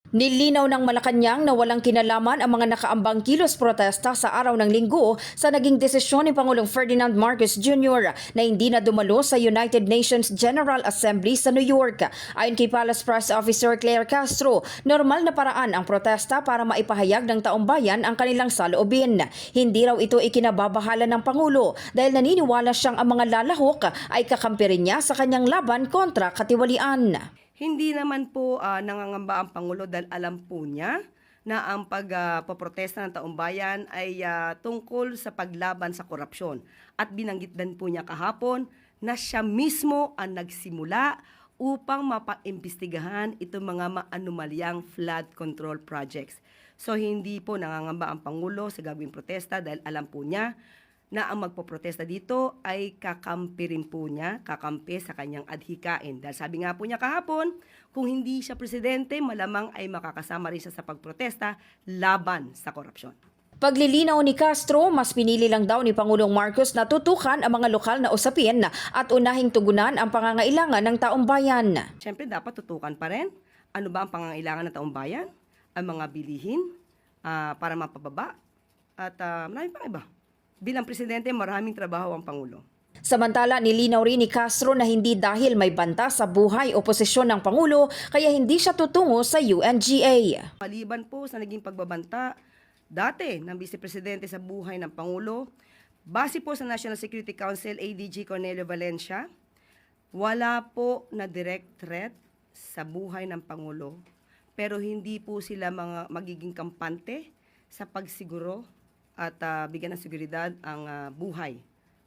Nilinaw ng Malacanang na walang kinalaman ang mga nakaambang kilos protesta sa araw ng Linggo sa naging desisyon ni Pangulong Ferdinand Marcos Jr. na hindi na dumalo sa United Nations General Assembly sa New York. Ayon kay Palace Press Officer Claire Castro, normal na paraan ang protesta para maipahayag ng taong bayan ang kanilang saloobin. Hindi raw ito ikinababahala ng Pangulo dahil naniniwala siyang ang mga lalahok ay kakampi rin niya sa kanyang laban kontra katiwalian. Hindi naman po nangangamba ang Pangulo dahil alam po niya na ang pagpoprotesta ng taong bayan ay tungkol sa paglaban sa korupsyon. At binanggit din po niya kahapon na siya mismo ang nagsimula upang mapaimbestigahan itong mga maanumalyang flood control projects. So hindi po nangangamba ang Pangulo sa gagawing protesta dahil alam po niya na ang magpoprotesta dito ay kakampi rin po niya, kakampi sa kanyang adhikain. Dahil sabi nga po niya kahapon, kung hindi siya presidente, malamang ay makakasama rin siya sa pagprotesta laban sa korupsyon. Paglilinaw ni Castro, mas pinili lang daw ni Pangulong Marcos na tutukan ang mga lokal na usapin at unahing tugunan ang pangangailangan ng taong bayan. Siyempre, dapat tutukan pa rin. Ano ba ang pangangailangan ng taong bayan? Ang mga bilihin para mapababa at marami pang iba. Bilang presidente, maraming trabaho ang Pangulo. Samantala, nilinaw rin ni Castro na hindi dahil may banta sa buhay o posisyon ng Pangulo kaya hindi siya tutungo sa UNGA. Maliban po sa naging pagbabanta dati ng Vice Presidente sa buhay ng Pangulo, base po sa National Security Council ADG Cornelio Valencia, wala po na direct threat sa buhay ng Pangulo, pero hindi po sila magiging kampante sa pagsiguro at bigyan ng seguridad ang buhay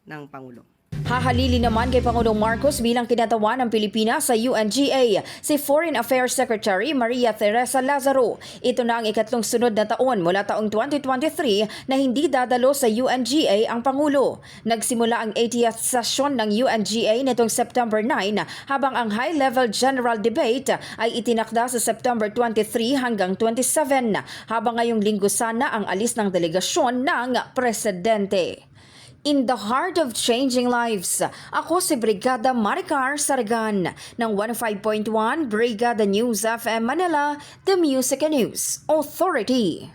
ng Pangulo. Hahalili naman kay Pangulong Marcos bilang kinatawan ng Pilipinas sa UNGA si Foreign Affairs Secretary Maria Teresa Lazaro. Ito na ang ikatlong sunod na taon mula taong 2023 na hindi dadalo sa UNGA ang Pangulo. Nagsimula ang 80th session ng UNGA nitong September 9 habang ang high-level general debate ay itinakda sa September 23 hanggang 27 habang ngayong linggo sana ang alis ng delegasyon ng presidente. In the heart of changing lives, ako si Brigada Maricar Sargan ng 105.1 Brigada News FM Manila, The Music and News Authority.